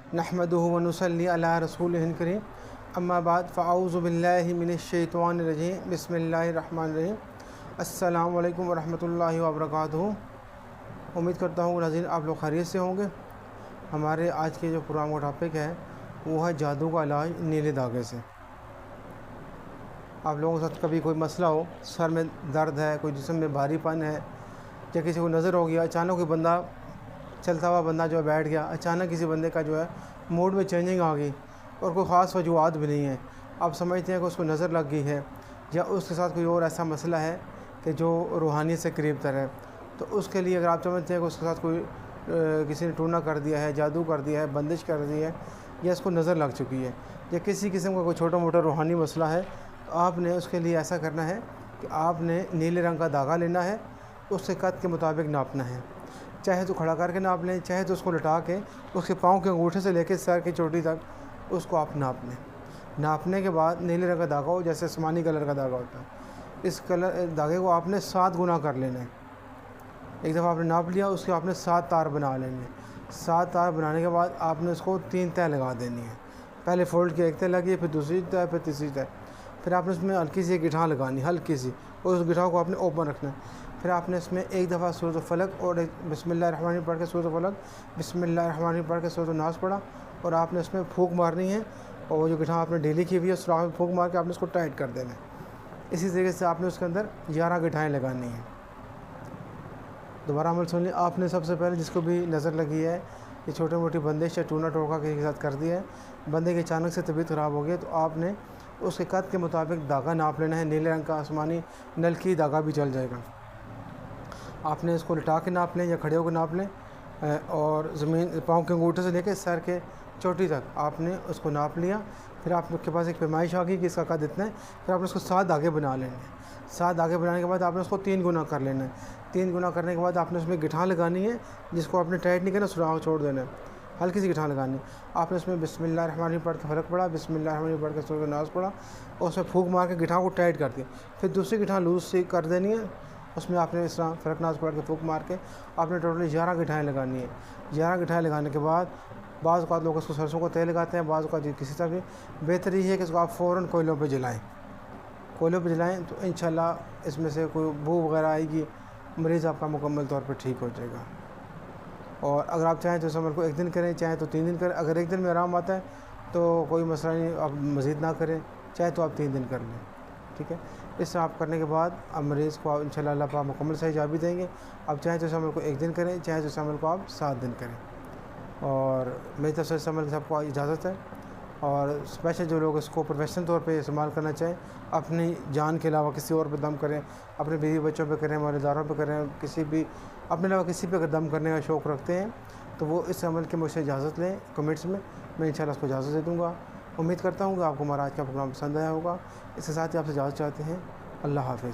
नहमदुहु व नुसल्ली अला रसूलिहिल करीम। अम्मा बाद फ़अऊज़ु बिल्लाहि मिनश्शैतानिर रजीम। बिस्मिल्लाहिर रहमानिर रहीम। अस्सलामु अलैकुम व रहमतुल्लाहि व बरकातुहू। उम्मीद करता हूँ नाज़रीन आप लोग खैरियत से होंगे। हमारे आज के जो प्रोग्राम का टॉपिक है वो है जादू का इलाज नीले धागे से। आप लोगों के साथ कभी कोई मसला हो, सर में दर्द है, कोई जिस्म में भारीपन है, या किसी को नज़र हो गया, अचानक कोई बंदा चलता हुआ बंदा जो है बैठ गया, अचानक किसी बंदे का जो है मूड में चेंजिंग आ गई और कोई ख़ास वजूहत भी नहीं है, आप समझते हैं कि उसको नज़र लग गई है या उसके साथ कोई और ऐसा मसला है कि जो रूहानियत से करीब तर है, तो उसके लिए अगर आप समझते हैं कि उसके साथ कोई किसी ने टूना कर दिया है, जादू कर दिया है, बंदिश कर दी है, या इसको नज़र लग चुकी है, या किसी किस्म का कोई छोटा मोटा रूहानी मसला है, तो आपने उसके लिए ऐसा करना है कि आपने नीले रंग का धागा लेना है, उसके कद के मुताबिक नापना है। चाहे तो खड़ा करके नाप लें, चाहे तो उसको लटा के उसके पाँव के अंगूठे से लेकर सर की चोटी तक उसको आप नाप लें। नापने के बाद नीले रंग का धागा हो, जैसे आसमानी कलर का धागा होता है, इस कलर धागे को आपने 7 गुना कर लेना है। एक दफ़ा आपने नाप लिया, उसके आपने 7 तार बना लेने। 7 तार बनाने के बाद आपने उसको 3 तय लगा देनी है। पहले फोल्ड की एक तय लगी, फिर दूसरी तय, फिर तीसरी तय, फिर आपने उसमें हल्की सी गिठां लगानी, हल्की सी, और उस गिठां को आपने ओपन रखना है। फिर आपने इसमें एक दफ़ा सूरत फलक और बिस्मिल्लाहिर्रहमानिर्रहीम पढ़ के सूरत फलक, बिस्मिल्लाहिर्रहमानिर्रहीम पढ़ के सूरत नास पढ़ा, और आपने उसमें फूंक मारनी है, और वो जो गिठां आपने ढीली की हुई है सुराख में फूंक मार के आपने उसको टाइट कर देना है। इसी तरीके से आपने उसके अंदर 11 गिठाएँ लगानी हैं। दोबारा अमल सुन लिया आपने। सबसे पहले जिसको भी नज़र लगी है, ये छोटी मोटी बंदिश या टूना टोका किसी के साथ कर दिया है, बंदे की अचानक से तबीयत ख़राब हो गई, तो आपने उसके कद के मुताबिक धागा नाप लेना है। नीले रंग का आसमानी नलकी धागा भी चल जाएगा। आपने इसको लिटा के नाप लें या खड़े होकर नाप लें, और ज़मीन पाँव के अंगूठे से लेकर सर के चोटी तक आपने उसको नाप लिया। फिर आपके पास एक पैमाइश आ गई कि इसका कद इतना है। फिर आपने उसको 7 धागे बना लेने हैं। 7 धागे बनाने के बाद आपने उसको 3 गुना कर लेना है। 3 गुना करने के बाद आपने उसमें गिठां लगानी है, जिसको आपने टाइट नहीं करना, सुराख छोड़ देना है, हल्की सी गिठां लगानी। आपने उसमें बिस्मिल्लाहिर्रहमानिर्रहीम पढ़ के फलक पढ़ा, बिस्मिल्लाहिर्रहमानिर्रहीम पढ़ के सूरत नास पढ़ा, और उसमें फूंक मार के गिठां को टाइट कर दिया। फिर दूसरी गिठां लूज़ सी कर देनी है, उसमें आपने इस तरह फलक नास पढ़ के फूंक मार के आपने टोटली 11 गिठाएँ लगानी है। 11 गिठाएँ लगाने के बाद बाज़ औक़ात लोग उसको सरसों का तेल लगाते हैं, बाज़ औक़ात किसी तरह भी। बेहतर ये है कि इसको आप फ़ौरन कोयलों पे जलाएँ। कोयलों पे जलाएँ तो इंशाल्लाह इसमें से कोई बू वगैरह आएगी, मरीज़ आपका मुकम्मल तौर पर ठीक हो जाएगा। और अगर आप चाहें तो इस अमल को 1 दिन करें, चाहें तो 3 दिन करें। अगर 1 दिन में आराम आता है तो कोई मसला नहीं, आप मज़ीद ना करें, चाहे तो आप 3 दिन कर लें, ठीक है। इस तरह आप करने के बाद अब मरीज़ को इंशाल्लाह अल्लाह पाक मुकम्मल सही जवाब भी देंगे। आप चाहें तो इस अमल को 1 दिन करें, चाहे तो इस अमल को आप 7 दिन करें। और मेरी तरफ से इस अमल की सबको इजाज़त है। और स्पेशल जो लोग इसको प्रोफेशनल तौर पे इस्तेमाल करना चाहें, अपनी जान के अलावा किसी और पे दम करें, अपने बीवी बच्चों पे करें, मौलेदारों पे करें, किसी भी अपने अलावा किसी पे अगर दम करने का शौक़ रखते हैं, तो वो इस अमल की मुझसे इजाज़त लें कमेंट्स में, मैं इंशाल्लाह उसको इजाज़त दे दूँगा। उम्मीद करता हूँ कि आपको हमारा आज का प्रोग्राम पसंद आया होगा। इसके साथ ही आपसे इजाज़त चाहते हैं। अल्लाह हाफ़िज़।